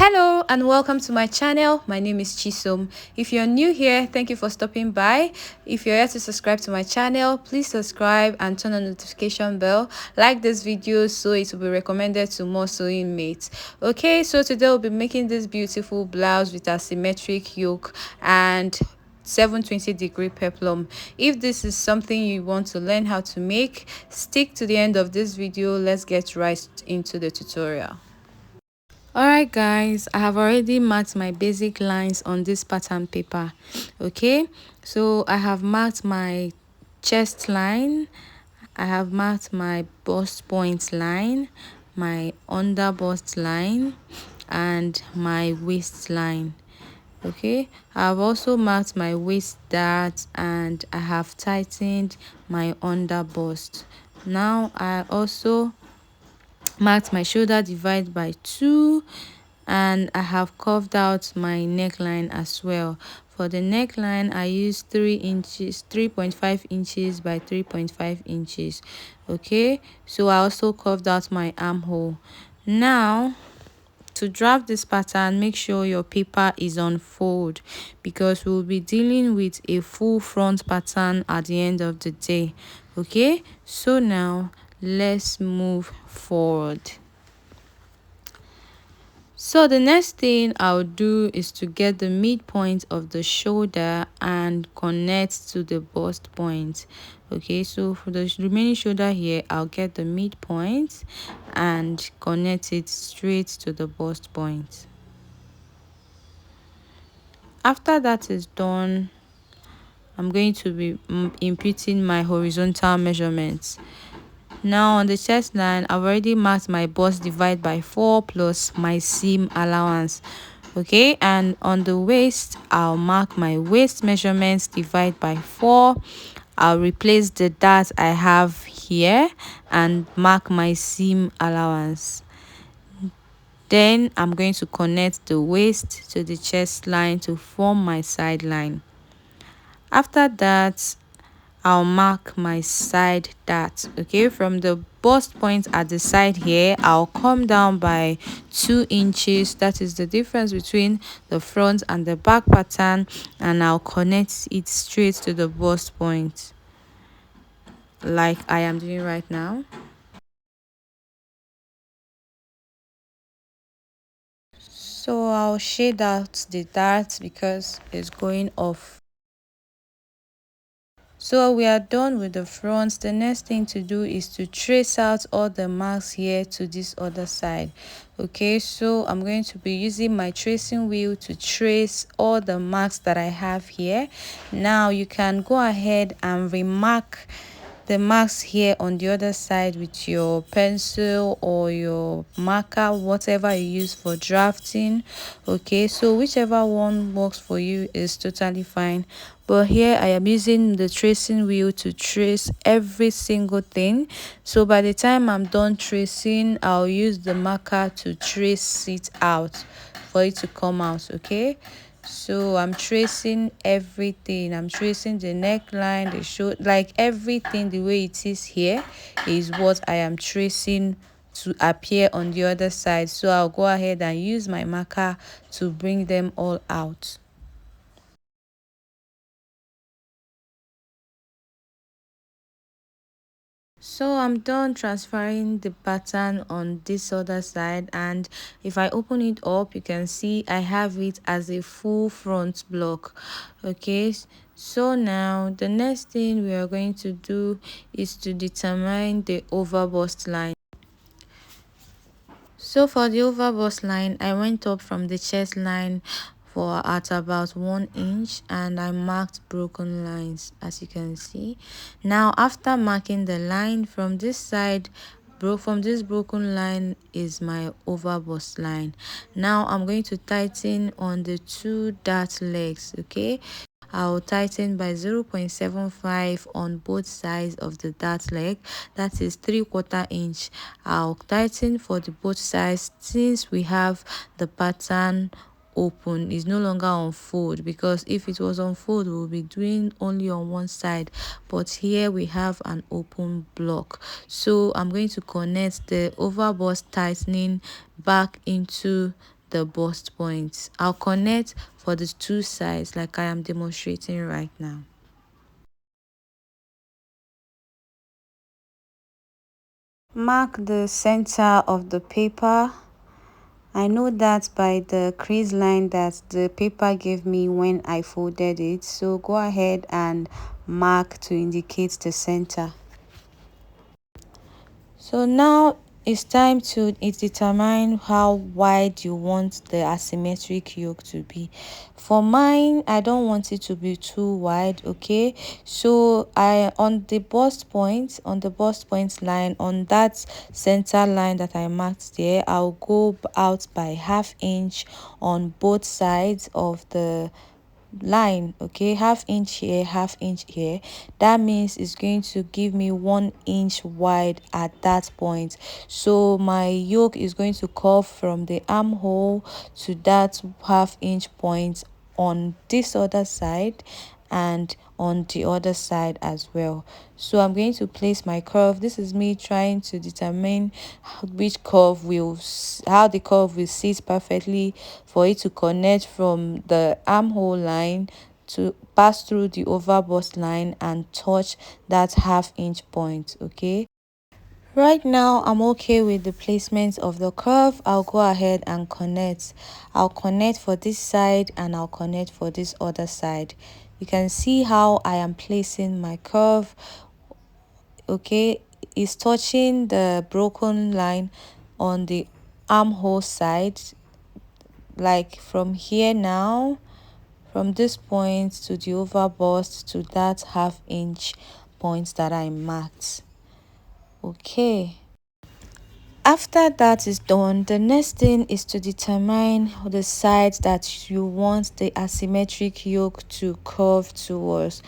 Hello and welcome to my channel. My name is Chisom. If you're new here, thank you for stopping by. If you're here to subscribe to my channel, please subscribe and turn on the notification bell. Like this video so it will be recommended to more sewing mates. Okay, so today we'll be making this beautiful blouse with asymmetric yoke and 720-degree peplum. If this is something you want to learn how to make, stick to the end of this video. Let's get right into the tutorial. Alright guys, I have already marked my basic lines on this pattern paper. Okay, so I have marked my chest line, I have marked my bust point line, my under bust line, and my waist line. Okay, I've also marked my waist dart and I have tightened my under bust. Now I also marked my shoulder divide by 2 and I have curved out my neckline as well. For the neckline I used 3.5 inches by 3.5 inches. Okay, so I also curved out my armhole. Now to draft this pattern, make sure your paper is on fold because we'll be dealing with a full front pattern at the end of the day. Okay, so now let's move forward. So the next thing I'll do is to get the midpoint of the shoulder and connect to the bust point. Okay, so for the remaining shoulder here, I'll get the midpoint and connect it straight to the bust point. After that is done, I'm going to be imputing my horizontal measurements. Now on the chest line, I've already marked my bust divide by 4 plus my seam allowance. Okay, and on the waist, I'll mark my waist measurements divide by 4. I'll replace the dart I have here and mark my seam allowance. Then I'm going to connect the waist to the chest line to form my side line. After that, I'll mark my side dart. Okay, from the bust point at the side here, I'll come down by 2 inches. That is the difference between the front and the back pattern, and I'll connect it straight to the bust point like I am doing right now. So I'll shade out the dart because it's going off. So we are done with the front. The next thing to do is to trace out all the marks here to this other side. Okay, so I'm going to be using my tracing wheel to trace all the marks that I have here. Now you can go ahead and remark the marks here on the other side with your pencil or your marker, whatever you use for drafting. Okay, so whichever one works for you is totally fine, but here I am using the tracing wheel to trace every single thing. So by the time I'm done tracing, I'll use the marker to trace it out for it to come out. Okay, so I'm tracing everything. I'm tracing the neckline, the shoulder, like everything the way it is here is what I am tracing to appear on the other side. So I'll go ahead and use my marker to bring them all out. So I'm done transferring the pattern on this other side, and if I open it up, you can see I have it as a full front block. Okay, so now the next thing we are going to do is to determine the over bust line. So for the over bust line, I went up from the chest line for at about 1 inch and I marked broken lines, as you can see. Now after marking the line from this side, from this broken line is my over bust line. Now I'm going to tighten on the 2 dart legs. Okay, I'll tighten by 0.75 on both sides of the dart leg, that is 3/4 inch. I'll tighten for the both sides since we have the pattern open, is no longer on fold, because if it was on fold we'll be doing only on one side, but here we have an open block. So I'm going to connect the over bust tightening back into the bust points. I'll connect for the two sides like I am demonstrating right now. Mark the center of the paper. I know that by the crease line that the paper gave me when I folded it, so go ahead and mark to indicate the center. So now it's time to determine how wide you want the asymmetric yoke to be. For mine, I don't want it to be too wide, okay? So I on the bust point, line, on that center line that I marked there, I'll go out by ½ inch on both sides of the line, okay, ½ inch here, ½ inch here. That means it's going to give me 1 inch wide at that point. So my yoke is going to curve from the armhole to that ½ inch point on this other side and on the other side as well. So I'm going to place my curve. This is me trying to determine which curve will how the curve will sit perfectly for it to connect from the armhole line to pass through the over bust line and touch that ½ inch point. Okay, right now I'm okay with the placement of the curve. I'll go ahead and connect. I'll connect for this side and I'll connect for this other side. You can see how I am placing my curve. Okay, it's touching the broken line on the armhole side, like from here now, from this point to the over bust to that ½ inch point that I marked. Okay, after that is done, the next thing is to determine the side that you want the asymmetric yoke to curve towards.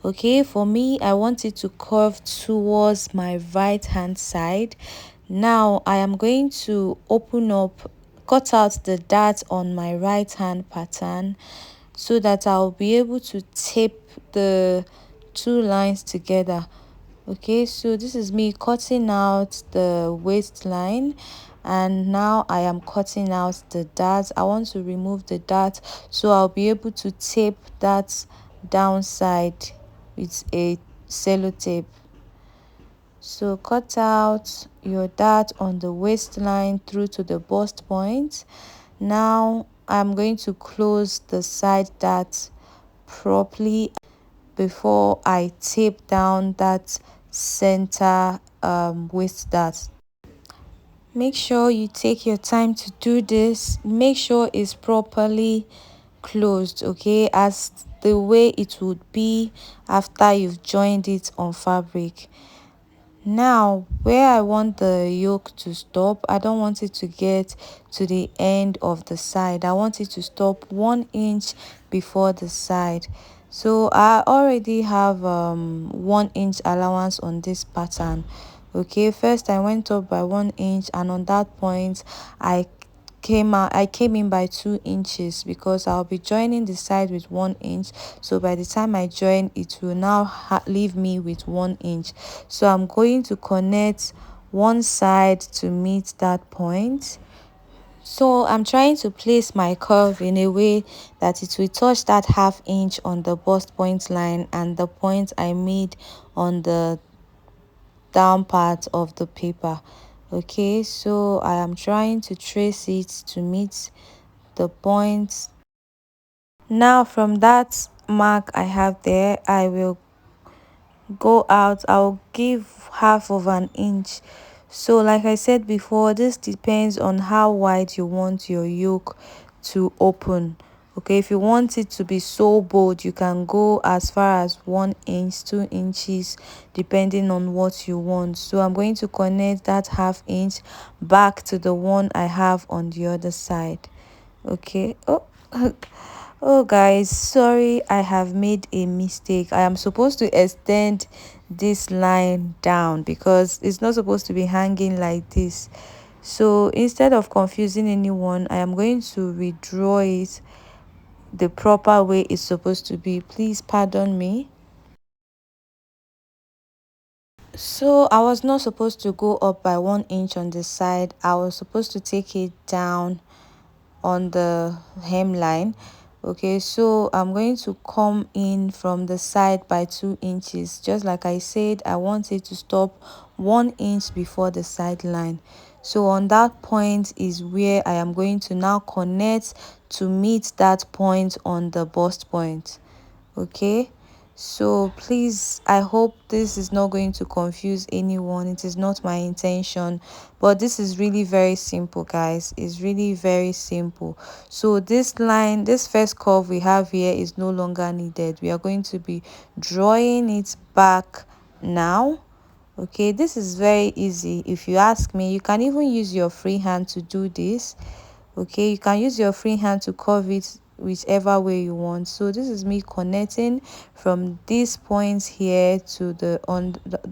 Okay, for me, I want it to curve towards my right hand side. Now I am going to open up, cut out the dart on my right hand pattern so that I'll be able to tape the two lines together. Okay, so this is me cutting out the waistline, and now I am cutting out the dart. I want to remove the dart so I'll be able to tape that downside with a sellotape. So cut out your dart on the waistline through to the bust point. Now I'm going to close the side dart properly before I tape down that center waist dart. Make sure you take your time to do this. Make sure it's properly closed, okay, as the way it would be after you've joined it on fabric. Now, where I want the yoke to stop, I don't want it to get to the end of the side. I want it to stop 1 inch before the side. So I already have 1 inch allowance on this pattern. Okay, first I went up by 1 inch, and on that point I came in by 2 inches because I'll be joining the side with 1 inch. So by the time I join, it will now leave me with 1 inch. So I'm going to connect one side to meet that point. So I'm trying to place my curve in a way that it will touch that ½ inch on the bust point line and the point I made on the down part of the paper. Okay, so I am trying to trace it to meet the point. Now from that mark I have there, I will go out. I'll give ½ of an inch. So like I said before, this depends on how wide you want your yoke to open. Okay, if you want it to be so bold, you can go as far as 1 inch, 2 inches, depending on what you want. So I'm going to connect that ½ inch back to the one I have on the other side. Okay, oh guys, sorry, I have made a mistake. I am supposed to extend this line down because it's not supposed to be hanging like this. So instead of confusing anyone, I am going to redraw it the proper way it's supposed to be. Please pardon me. So I was not supposed to go up by 1 inch on the side. I was supposed to take it down on the hemline. Okay, so I'm going to come in from the side by 2 inches. Just like I said, I want it to stop 1 inch before the side line. So on that point is where I am going to now connect to meet that point on the bust point. Okay, so please, I hope this is not going to confuse anyone. It is not my intention, but this is really very simple, guys. It's really very simple. So this line, this first curve we have here is no longer needed. We are going to be drawing it back now. Okay, this is very easy. If you ask me, you can even use your free hand to do this. Okay, you can use your free hand to curve it whichever way you want. So this is me connecting from this point here to the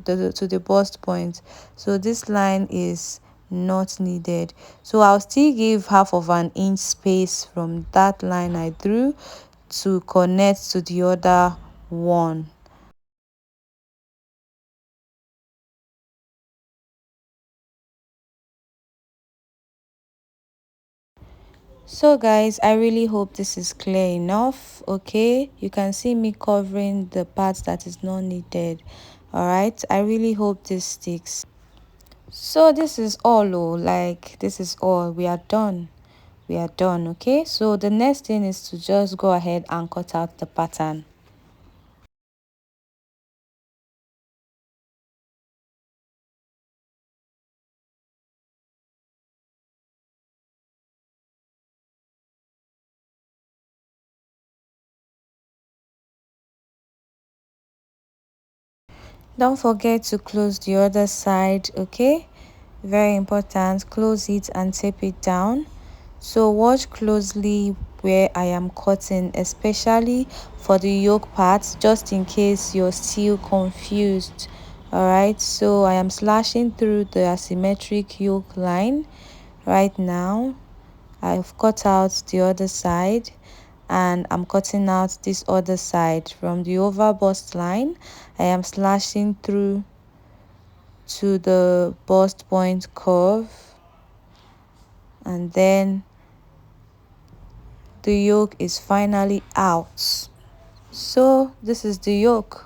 to the bust point. So this line is not needed, so I'll still give half of an inch space from that line I drew to connect to the other one. So guys, I really hope this is clear enough. Okay, you can see me covering the parts that is not needed. All right, I really hope this sticks. So this is all. Oh, like this is all. We are done. We are done. Okay, so the next thing is to just go ahead and cut out the pattern. Don't forget to close the other side. Okay, very important. Close it and tape it down. So watch closely where I am cutting, especially for the yoke part, just in case you're still confused. All right, so I am slashing through the asymmetric yoke line right now. I've cut out the other side and I'm cutting out this other side from the over bust line. I am slashing through to the bust point curve, and then the yoke is finally out. So this is the yoke.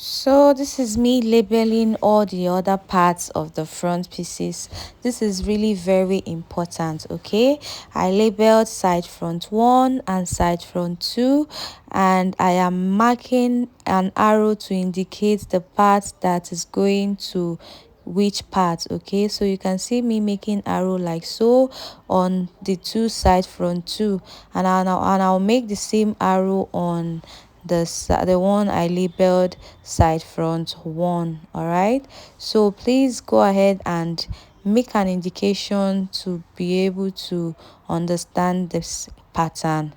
So this is me labeling all the other parts of the front pieces. This is really very important. Okay, I labeled side front 1 and side front 2, and I am marking an arrow to indicate the part that is going to which part. Okay, so you can see me making arrow like so on the two side front 2, and I'll make the same arrow on the one I labeled side front 1. All right, so please go ahead and make an indication to be able to understand this pattern.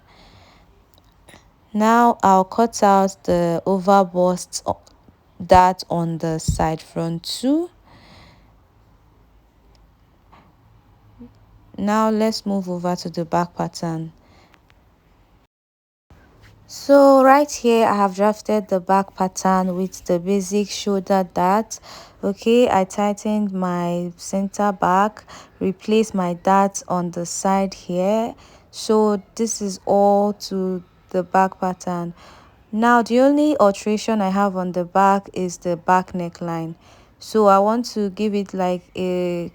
Now I'll cut out the over bust that on the side front 2. Now let's move over to the back pattern. So right here I have drafted the back pattern with the basic shoulder dart. Okay, I tightened my center back, replaced my dart on the side here. So this is all to the back pattern. Now the only alteration I have on the back is the back neckline. So I want to give it like a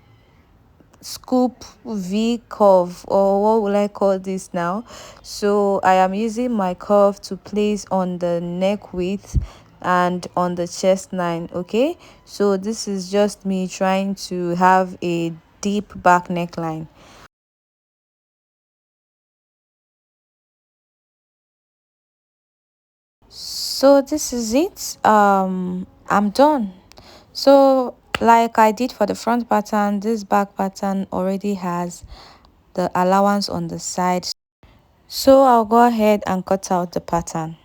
scoop V curve, or what will I call this now? So I am using my curve to place on the neck width and on the chest line. Okay, so this is just me trying to have a deep back neckline. So this is it. I'm done. So like I did for the front pattern, this back pattern already has the allowance on the side, so I'll go ahead and cut out the pattern.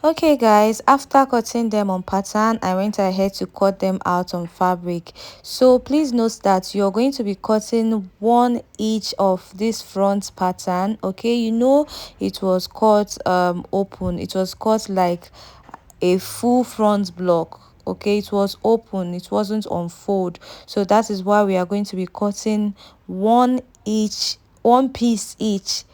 Okay guys, after cutting them on pattern, I went ahead to cut them out on fabric. So please note that you're going to be cutting one each of this front pattern. Okay, you know it was cut open, it was cut like a full front block. okay, it was open, it wasn't unfold. So that is why we are going to be cutting one piece each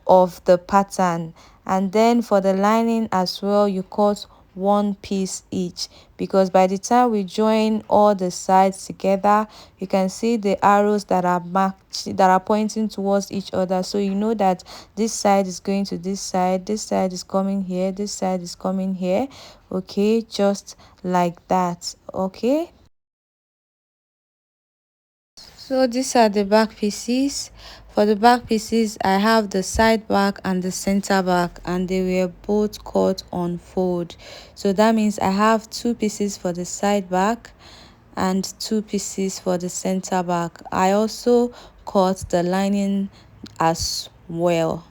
of the pattern. And then for the lining as well, you cut one piece each, because by the time we join all the sides together, you can see the arrows that are marked, that are pointing towards each other. So you know that this side is going to this side is coming here, this side is coming here. Okay, just like that. Okay, so these are the back pieces. For the back pieces, I have the side back and the center back, and they were both cut on fold. So that means I have two pieces for the side back and two pieces for the center back. I also cut the lining as well.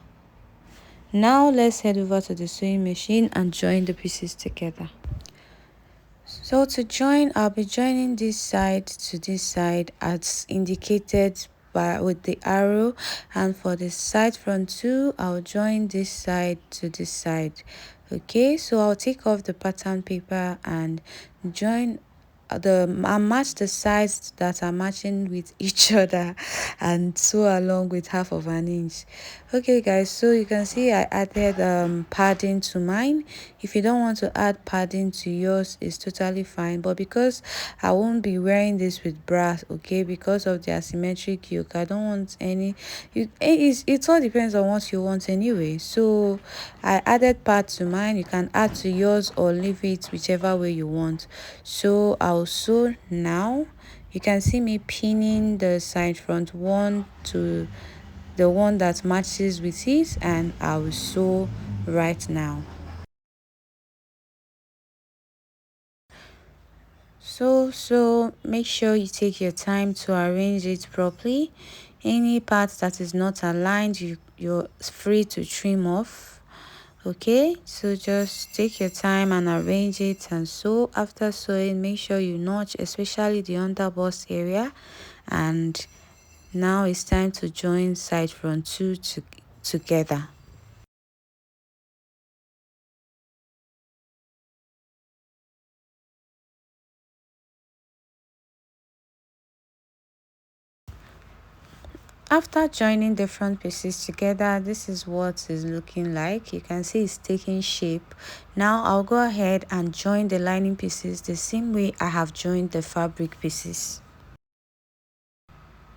Now let's head over to the sewing machine and join the pieces together. So to join, I'll be joining this side to this side as indicated by with the arrow, and for the side front too, I'll join this side to this side. Okay, so I'll take off the pattern paper and join I match the sides that are matching with each other and sew along with 1/2 inch. Okay guys, so you can see I added padding to mine. If you don't want to add padding to yours, it's totally fine, but because I won't be wearing this with bra, okay, because of the asymmetric yoke, I don't want any it all depends on what you want anyway. So I added pad to mine. You can add to yours or leave it whichever way you want. So I'll sew now. You can see me pinning the side front one to the one that matches with it, and I will sew right now. So make sure you take your time to arrange it properly. Any part that is not aligned, you're free to trim off. Okay, so just take your time and arrange it and sew. After sewing, make sure you notch, especially the underbust area. And now it's time to join side front two together. After joining the front pieces together, this is what it's looking like. You can see it's taking shape. Now I'll go ahead and join the lining pieces the same way I have joined the fabric pieces.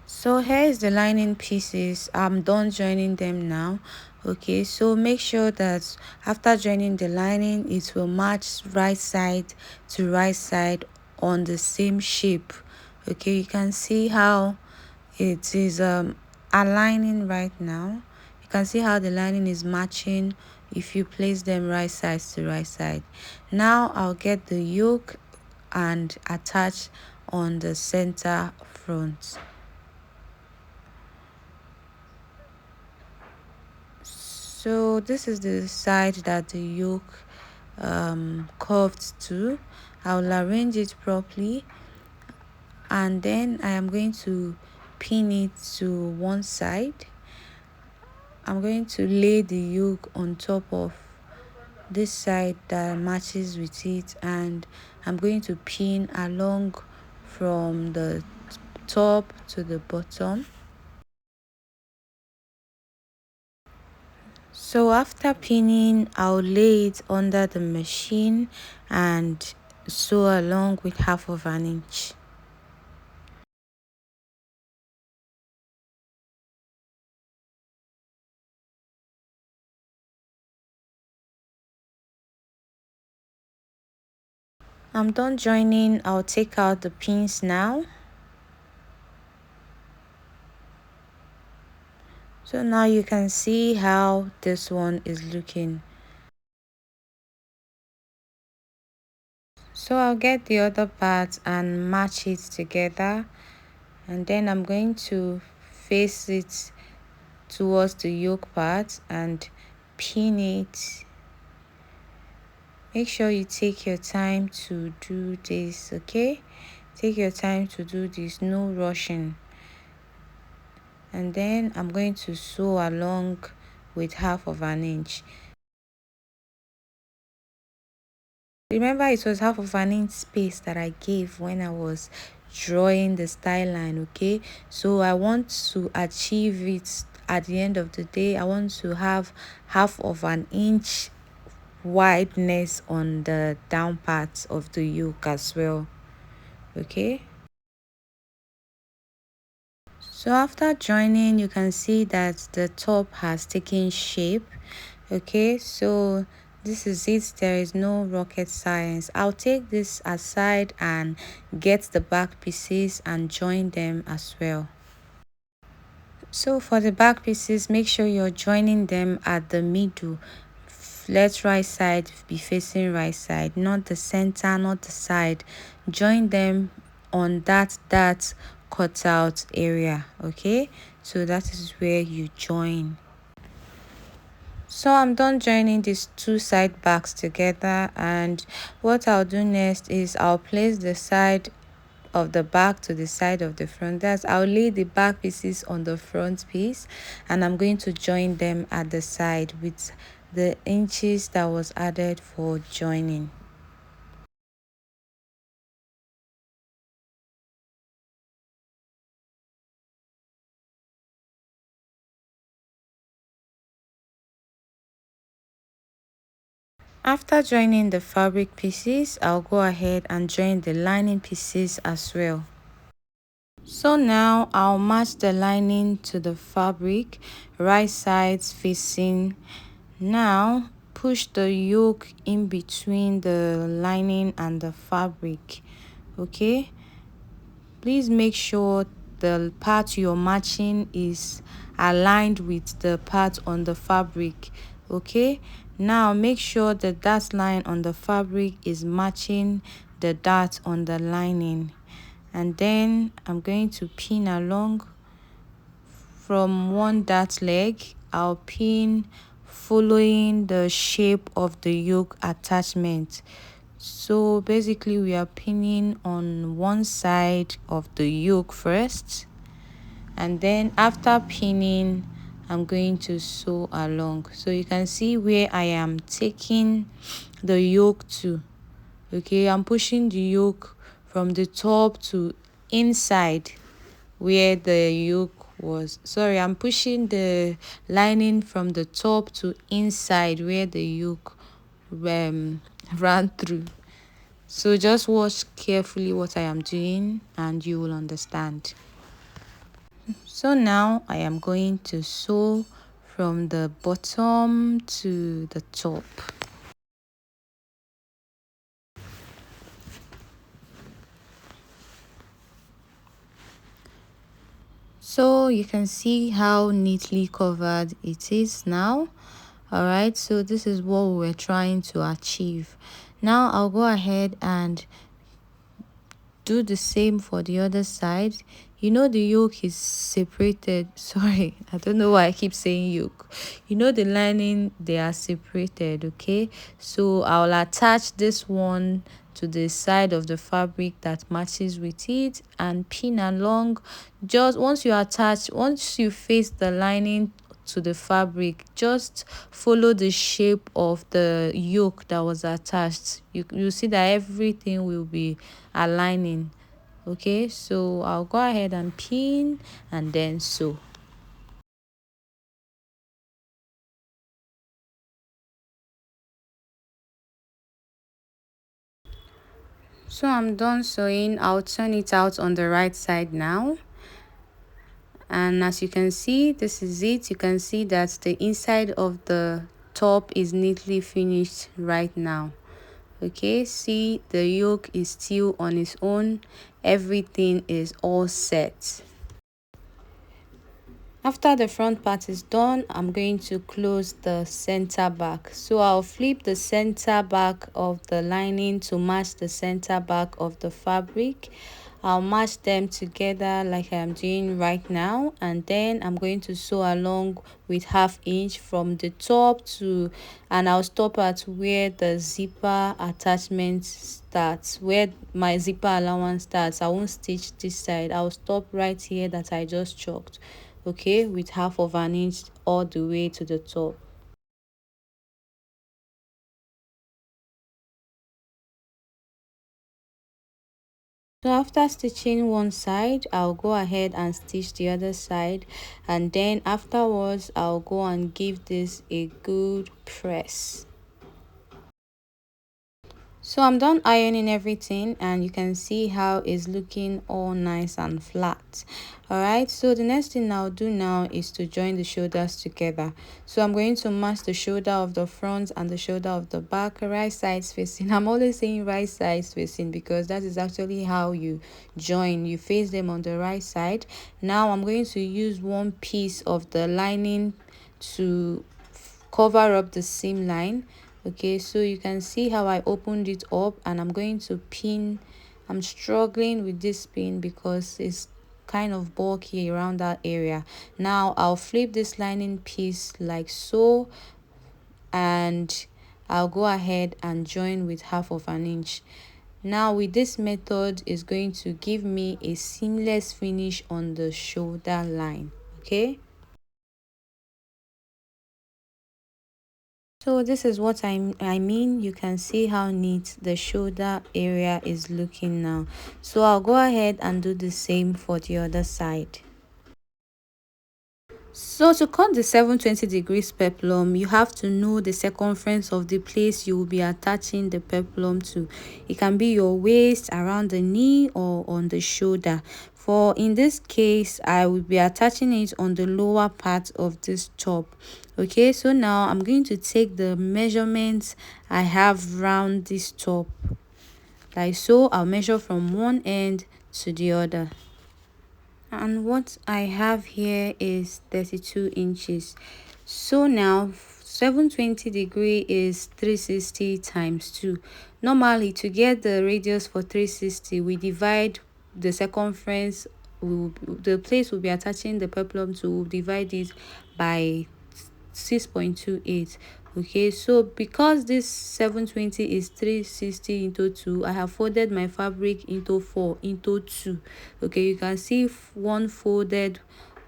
So here is the lining pieces. I'm done joining them now. Okay, so make sure that after joining the lining, it will match right side to right side on the same shape. Okay, you can see how it is aligning right now. You can see how the lining is matching if you place them right sides to right side. Now I'll get the yoke and attach on the center front. So this is the side that the yoke curved to. I'll arrange it properly, and then I am going to pin it to one side. I'm going to lay the yoke on top of this side that matches with it, and I'm going to pin along from the top to the bottom. So after pinning, I'll lay it under the machine and sew along with 1/2 inch. I'm done joining. I'll take out the pins now. So now you can see how this one is looking. So I'll get the other part and match it together, and then I'm going to face it towards the yoke part and pin it. Make sure you take your time to do this, okay? Take your time to do this, no rushing. And then I'm going to sew along with 1/2 inch. remember it was half of an inch space that I gave when I was drawing the style line. Okay, so I want to achieve it at the end of the day. I want to have half of an inch wideness on the down part of the yoke as well. Okay, so after joining, you can see that the top has taken shape. Okay, so this is it. There is no rocket science. I'll take this aside and get the back pieces and join them as well. So for the back pieces, make sure you're joining them at the middle. Let right side be facing right side, not the center, not the side. Join them on that cutout area. Okay, so that is where you join. So I'm done joining these two side backs together, and what I'll do next is I'll place the side of the back to the side of the front. That's I'll lay the back pieces on the front piece, and I'm going to join them at the side with the inches that was added for joining. After joining the fabric pieces, I'll go ahead and join the lining pieces as well. So now I'll match the lining to the fabric, right sides facing. Now push the yoke in between the lining and the fabric. Okay, please make sure the part you're matching is aligned with the part on the fabric. Okay, now make sure the dot line on the fabric is matching the dot on the lining, and then I'm going to pin along from one dart leg. I'll pin following the shape of the yoke attachment. So basically we are pinning on one side of the yoke first, and then after pinning I'm going to sew along. So you can see where I am taking the yoke to. Okay, I'm pushing the yoke from the top to inside where the yoke was. Sorry, I'm pushing the lining from the top to inside where the yoke ran through. So just watch carefully what I am doing and you will understand. So now I am going to sew from the bottom to the top. So you can see how neatly covered it is now. All right, so this is what we were trying to achieve. Now I'll go ahead and do the same for the other side. You know the yoke is separated. Sorry, I don't know why I keep saying yoke. You know the lining, they are separated. Okay, so I'll attach this one to the side of the fabric that matches with it and pin along. Just once you face the lining to the fabric, just follow the shape of the yoke that was attached. You see that everything will be aligning. Okay, so I'll go ahead and pin and then sew. So I'm done sewing. I'll turn it out on the right side now, and as you can see, this is it. You can see that the inside of the top is neatly finished right now. Okay, see the yoke is still on its own. Everything is all set. After the front part is done, I'm going to close the center back. So I'll flip the center back of the lining to match the center back of the fabric. I'll match them together like I'm doing right now, and then I'm going to sew along with 1/2 inch from the top to, and I'll stop at where the zipper attachment starts, where my zipper allowance starts. I won't stitch this side. I'll stop right here that I just chalked. Okay, with 1/2 of an inch all the way to the top. So after stitching one side, I'll go ahead and stitch the other side, and then afterwards I'll go and give this a good press. So I'm done ironing everything, and you can see how it's looking all nice and flat. All right, so the next thing I'll do now is to join the shoulders together. So I'm going to match the shoulder of the front and the shoulder of the back, right sides facing. I'm always saying right sides facing because that is actually how you join. You face them on the right side. Now I'm going to use one piece of the lining to cover up the seam line. Okay, so you can see how I opened it up, and I'm going to pin. I'm struggling with this pin because it's kind of bulky around that area. Now I'll flip this lining piece like so, and I'll go ahead and join with 1/2 inch. Now with this method is going to give me a seamless finish on the shoulder line. Okay, so this is what I mean. You can see how neat the shoulder area is looking now. So I'll go ahead and do the same for the other side. So to cut the 720 degrees peplum, you have to know the circumference of the place you will be attaching the peplum to. It can be your waist, around the knee, or on the shoulder. For in this case, I will be attaching it on the lower part of this top. Okay, so now I'm going to take the measurements I have round this top. Like so, I'll measure from one end to the other. And what I have here is 32 inches. So now 720 is 360 times 2. Normally, to get the radius for 360, we divide the circumference, the place we'll be attaching the peplum to, we'll divide it by 6.28. Okay, so because this 720 is 360 into 2, I have folded my fabric into 4 into 2. Okay, you can see one folded,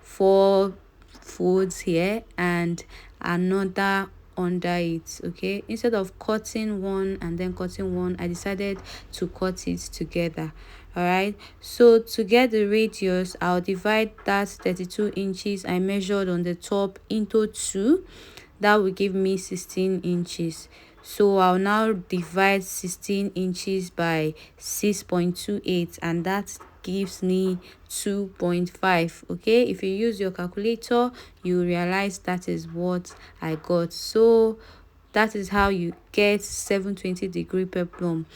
4 folds here, and another under it. Okay, instead of cutting one and then cutting one, I decided to cut it together. All right, so to get the radius, I'll divide that 32 inches I measured on the top into 2. That will give me 16 inches. So I'll now divide 16 inches by 6.28, and that gives me 2.5. Okay, if you use your calculator, you realize that is what I got. So that is how you get 720 degree peplum.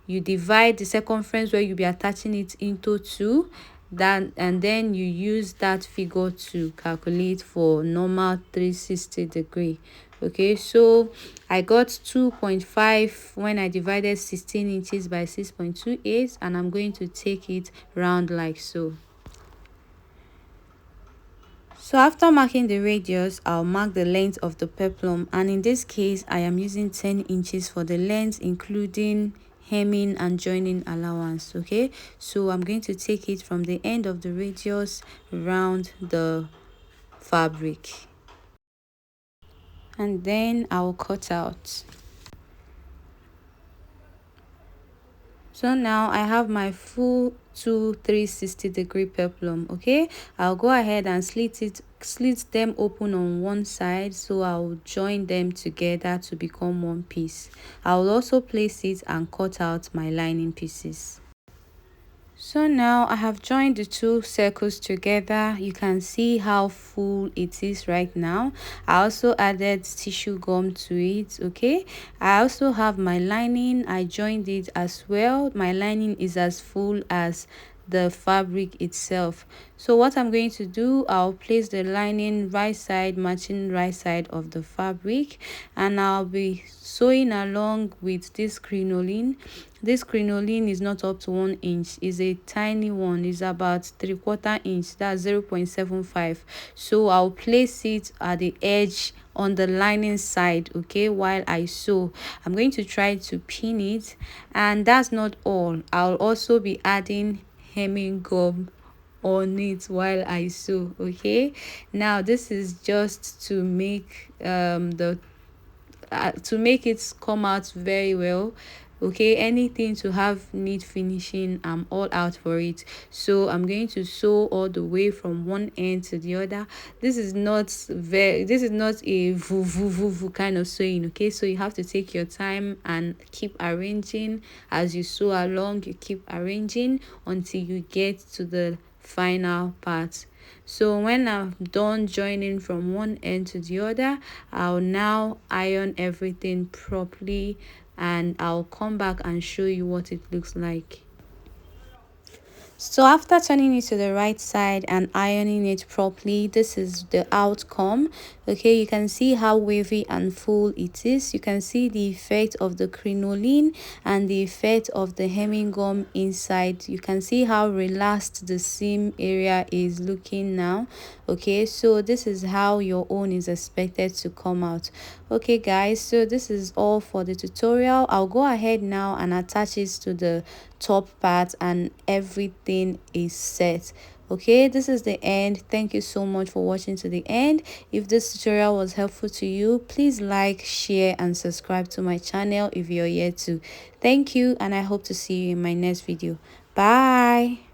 You divide the circumference where you'll be attaching it into 2, and then you use that figure to calculate for normal 360 degree. Okay, so I got 2.5 when I divided 16 inches by 6.28, and I'm going to take it round like so. So after marking the radius, I'll mark the length of the peplum, and in this case I am using 10 inches for the length, including hemming and joining allowance. Okay, so I'm going to take it from the end of the radius round the fabric, and then I'll cut out. So now I have my full 360 degree peplum. Okay, I'll go ahead and slit them open on one side, so I'll join them together to become one piece. I'll also place it and cut out my lining pieces. So now I have joined the two circles together. You can see how full it is right now. I also added tissue gum to it. Okay, I also have my lining. I joined it as well. My lining is as full as the fabric itself. So what I'm going to do, I'll place the lining right side matching right side of the fabric, and I'll be sewing along with this crinoline. This crinoline is not up to 1 inch, is a tiny one, is about 3/4 inch, that's 0.75. So I'll place it at the edge on the lining side. Okay, while I sew, I'm going to try to pin it, and that's not all. I'll also be adding hemming gum on it while I sew. Okay, now this is just to make the to make it come out very well. Okay, anything to have neat finishing, I'm all out for it. So I'm going to sew all the way from one end to the other. This is not a vu kind of sewing. Okay, so you have to take your time and keep arranging. As you sew along, you keep arranging until you get to the final part. So when I'm done joining from one end to the other, I'll now iron everything properly, and I'll come back and show you what it looks like. So after turning it to the right side and ironing it properly, this is the outcome. Okay, you can see how wavy and full it is. You can see the effect of the crinoline and the effect of the hemming gum inside. You can see how relaxed the seam area is looking now. Okay, so this is how your own is expected to come out. Okay guys, so this is all for the tutorial. I'll go ahead now and attach it to the top part, and everything is set. Okay, this is the end. Thank you so much for watching to the end. If this tutorial was helpful to you, please like, share and subscribe to my channel if you're yet to. Thank you, and I hope to see you in my next video. Bye.